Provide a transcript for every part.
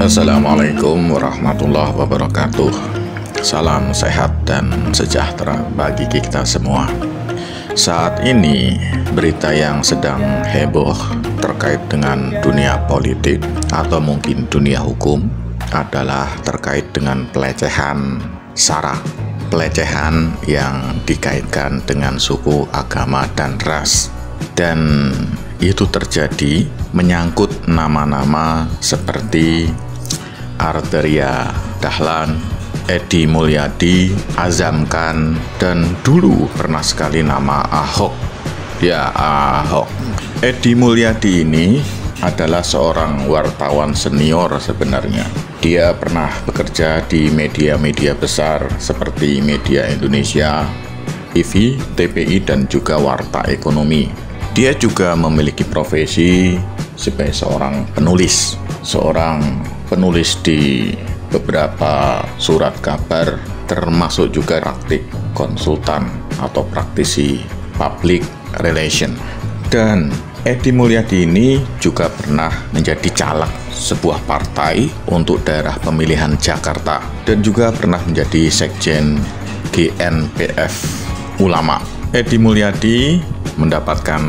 Assalamualaikum warahmatullahi wabarakatuh. Salam sehat dan sejahtera bagi kita semua. Saat ini berita yang sedang heboh terkait dengan dunia politik atau mungkin dunia hukum adalah terkait dengan pelecehan SARA. Pelecehan yang dikaitkan dengan suku, agama, dan ras. Dan itu terjadi menyangkut nama-nama seperti Arteria Dahlan, Edi Mulyadi, Azam Khan, dan dulu pernah sekali nama Ahok. Ya, Ahok. Edi Mulyadi ini adalah seorang wartawan senior sebenarnya. Dia pernah bekerja di media-media besar seperti Media Indonesia, TV, TPI, dan juga Warta Ekonomi. Dia juga memiliki profesi sebagai seorang penulis di beberapa surat kabar, termasuk juga praktik konsultan atau praktisi public relation. Dan Edi Mulyadi ini juga pernah menjadi caleg sebuah partai untuk daerah pemilihan Jakarta dan juga pernah menjadi sekjen GNPF Ulama. Edi Mulyadi mendapatkan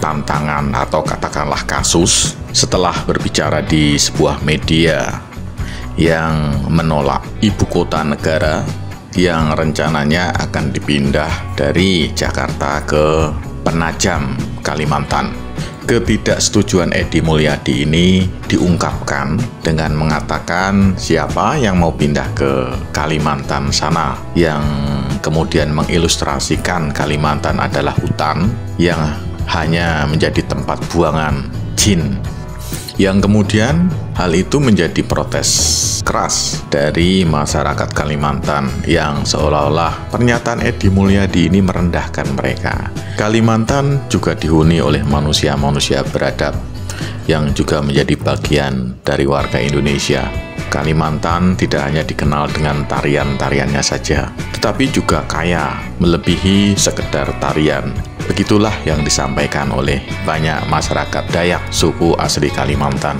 tantangan atau katakanlah kasus setelah berbicara di sebuah media yang menolak ibu kota negara yang rencananya akan dipindah dari Jakarta ke Penajam, Kalimantan. Ketidaksetujuan Edi Mulyadi ini diungkapkan dengan mengatakan siapa yang mau pindah ke Kalimantan sana, yang kemudian mengilustrasikan Kalimantan adalah hutan yang hanya menjadi tempat buangan jin, yang kemudian hal itu menjadi protes keras dari masyarakat Kalimantan yang seolah-olah pernyataan Edi Mulyadi ini merendahkan mereka. Kalimantan juga dihuni oleh manusia-manusia beradab yang juga menjadi bagian dari warga Indonesia. Kalimantan tidak hanya dikenal dengan tarian-tariannya saja, tetapi juga kaya melebihi sekedar tarian. Begitulah yang disampaikan oleh banyak masyarakat Dayak suku asli Kalimantan.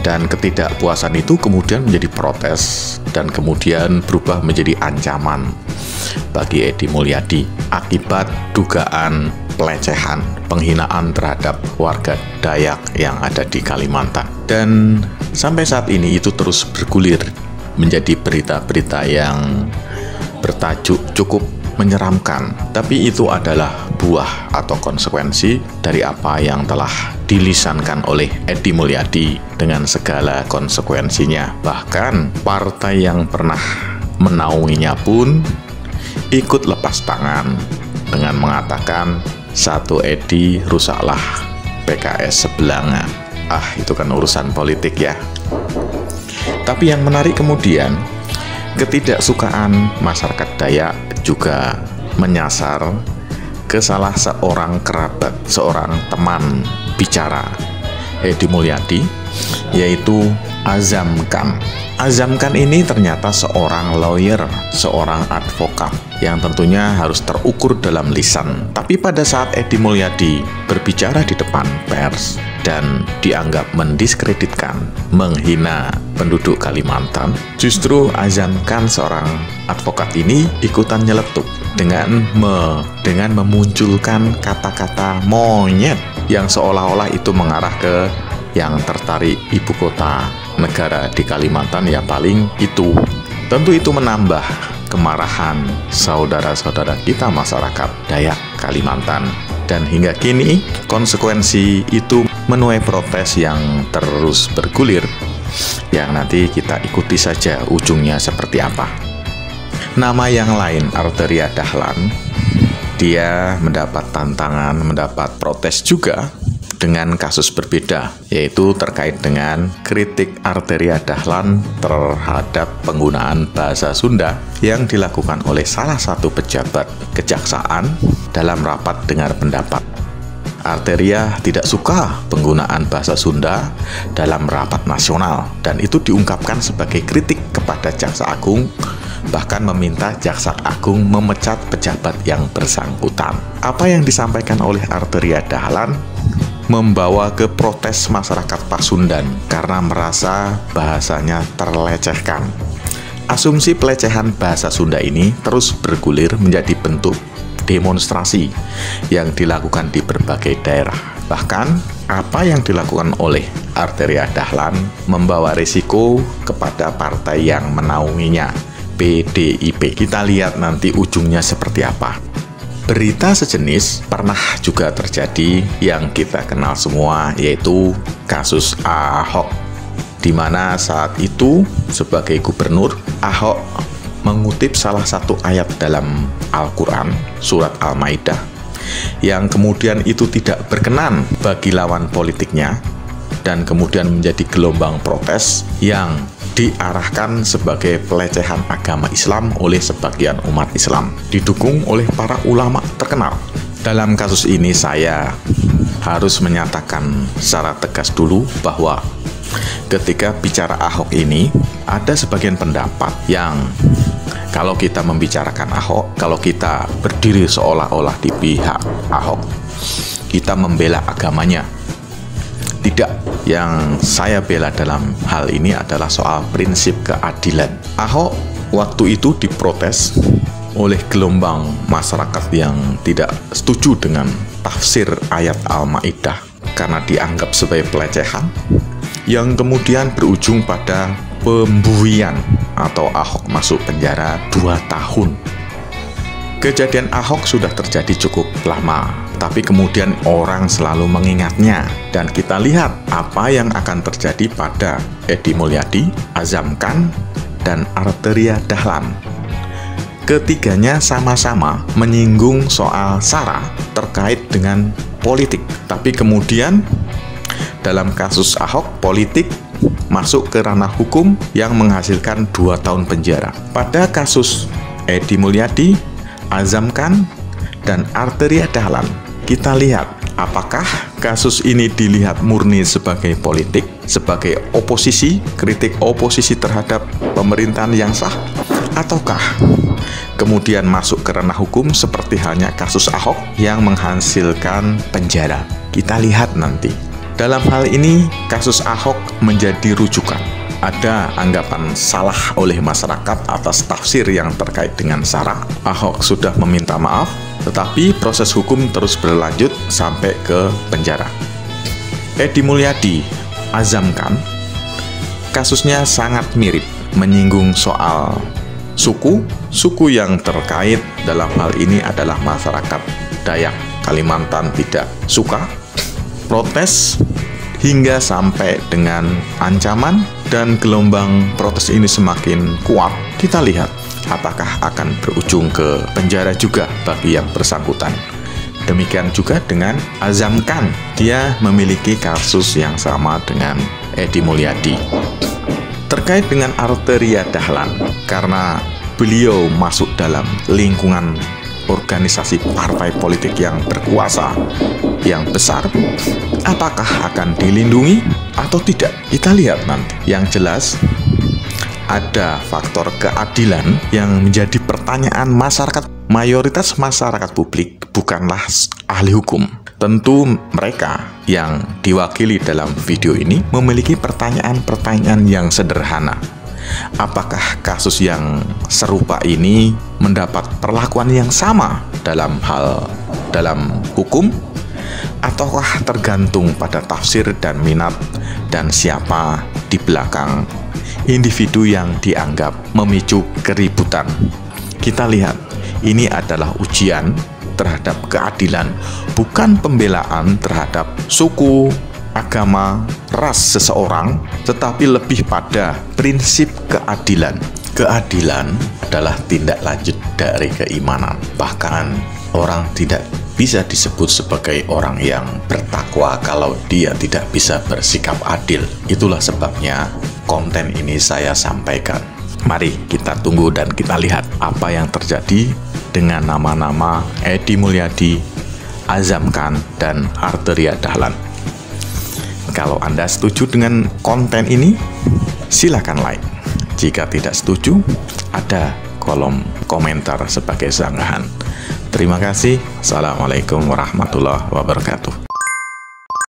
Dan ketidakpuasan itu kemudian menjadi protes dan kemudian berubah menjadi ancaman bagi Edi Mulyadi akibat dugaan pelecehan, penghinaan terhadap warga Dayak yang ada di Kalimantan. Dan sampai saat ini itu terus bergulir menjadi berita-berita yang bertajuk cukup menyeramkan, tapi itu adalah buah atau konsekuensi dari apa yang telah dilisankan oleh Edi Mulyadi dengan segala konsekuensinya. Bahkan partai yang pernah menaunginya pun ikut lepas tangan dengan mengatakan satu Edi rusaklah PKS sebelanga. Itu kan urusan politik ya. Tapi yang menarik kemudian, ketidaksukaan masyarakat Dayak juga menyasar ke salah seorang kerabat, seorang teman bicara Edi Mulyadi, yaitu Azam Khan. Azam Khan ini ternyata seorang lawyer, seorang advokat yang tentunya harus terukur dalam lisan. Tapi pada saat Edi Mulyadi berbicara di depan pers dan dianggap mendiskreditkan, menghina penduduk Kalimantan, justru Azam Khan, seorang advokat ini ikutan nyeletuk dengan memunculkan kata-kata monyet yang seolah-olah itu mengarah ke yang tertarik ibu kota negara di Kalimantan, ya paling itu. Tentu itu menambah kemarahan saudara-saudara kita masyarakat Dayak Kalimantan. Dan hingga kini konsekuensi itu menuai protes yang terus bergulir, yang nanti kita ikuti saja ujungnya seperti apa. Nama yang lain, Arteria Dahlan, dia mendapat tantangan, mendapat protes juga dengan kasus berbeda, yaitu terkait dengan kritik Arteria Dahlan terhadap penggunaan bahasa Sunda yang dilakukan oleh salah satu pejabat kejaksaan dalam rapat dengar pendapat. Arteria tidak suka penggunaan bahasa Sunda dalam rapat nasional, dan itu diungkapkan sebagai kritik kepada Jaksa Agung, bahkan meminta Jaksa Agung memecat pejabat yang bersangkutan. Apa yang disampaikan oleh Arteria Dahlan membawa ke protes masyarakat Pasundan karena merasa bahasanya terlecehkan. Asumsi pelecehan bahasa Sunda ini terus bergulir menjadi bentuk demonstrasi yang dilakukan di berbagai daerah. Bahkan, apa yang dilakukan oleh Arteria Dahlan membawa risiko kepada partai yang menaunginya, PDIP. Kita lihat nanti ujungnya seperti apa. Berita sejenis pernah juga terjadi yang kita kenal semua, yaitu kasus Ahok, di mana saat itu sebagai gubernur, Ahok mengutip salah satu ayat dalam Al-Quran, surat Al-Maidah, yang kemudian itu tidak berkenan bagi lawan politiknya, dan kemudian menjadi gelombang protes yang diarahkan sebagai pelecehan agama Islam oleh sebagian umat Islam, didukung oleh para ulama terkenal. Dalam kasus ini saya harus menyatakan secara tegas dulu bahwa ketika bicara Ahok ini, ada sebagian pendapat yang kalau kita membicarakan Ahok, kalau kita berdiri seolah-olah di pihak Ahok, kita membela agamanya. Tidak, yang saya bela dalam hal ini adalah soal prinsip keadilan. Ahok waktu itu diprotes oleh gelombang masyarakat yang tidak setuju dengan tafsir ayat Al-Maidah karena dianggap sebagai pelecehan, yang kemudian berujung pada pembuian atau Ahok masuk penjara 2 tahun. Kejadian Ahok sudah terjadi cukup lama, tapi kemudian orang selalu mengingatnya, dan kita lihat apa yang akan terjadi pada Edi Mulyadi, Azam Khan, dan Arteria Dahlan. Ketiganya sama-sama menyinggung soal SARA terkait dengan politik, tapi kemudian dalam kasus Ahok, politik masuk ke ranah hukum yang menghasilkan 2 tahun penjara. Pada kasus Edi Mulyadi, Azam Khan, dan Arteria Dahlan, kita lihat apakah kasus ini dilihat murni sebagai politik, sebagai oposisi, kritik oposisi terhadap pemerintahan yang sah, ataukah kemudian masuk ke ranah hukum seperti halnya kasus Ahok yang menghasilkan penjara. Kita lihat nanti. Dalam hal ini, kasus Ahok menjadi rujukan. Ada anggapan salah oleh masyarakat atas tafsir yang terkait dengan SARA. Ahok sudah meminta maaf, tetapi proses hukum terus berlanjut sampai ke penjara. Edi Mulyadi, Azam Khan, kasusnya sangat mirip, menyinggung soal suku yang terkait dalam hal ini adalah masyarakat Dayak Kalimantan tidak suka, protes hingga sampai dengan ancaman, dan gelombang protes ini semakin kuat. Kita lihat apakah akan berujung ke penjara juga bagi yang bersangkutan. Demikian juga dengan Azam Khan, dia memiliki kasus yang sama dengan Edi Mulyadi. Terkait dengan Arteria Dahlan, karena beliau masuk dalam lingkungan organisasi partai politik yang berkuasa, yang besar, apakah akan dilindungi atau tidak? Kita lihat nanti. Yang jelas, ada faktor keadilan yang menjadi pertanyaan masyarakat. Mayoritas masyarakat publik bukanlah ahli hukum. Tentu mereka yang diwakili dalam video ini memiliki pertanyaan-pertanyaan yang sederhana. Apakah kasus yang serupa ini mendapat perlakuan yang sama dalam hukum, ataukah tergantung pada tafsir dan minat dan siapa di belakang individu yang dianggap memicu keributan? Kita lihat, ini adalah ujian terhadap keadilan, bukan pembelaan terhadap suku, agama, ras seseorang, tetapi lebih pada prinsip keadilan. Keadilan adalah tindak lanjut dari keimanan. Bahkan orang tidak bisa disebut sebagai orang yang bertakwa kalau dia tidak bisa bersikap adil. Itulah sebabnya konten ini saya sampaikan. Mari kita tunggu dan kita lihat apa yang terjadi dengan nama-nama Edi Mulyadi, Azam Khan, dan Arteria Dahlan. Kalau Anda setuju dengan konten ini, silakan like. Jika tidak setuju, ada kolom komentar sebagai sanggahan. Terima kasih. Assalamualaikum warahmatullahi wabarakatuh.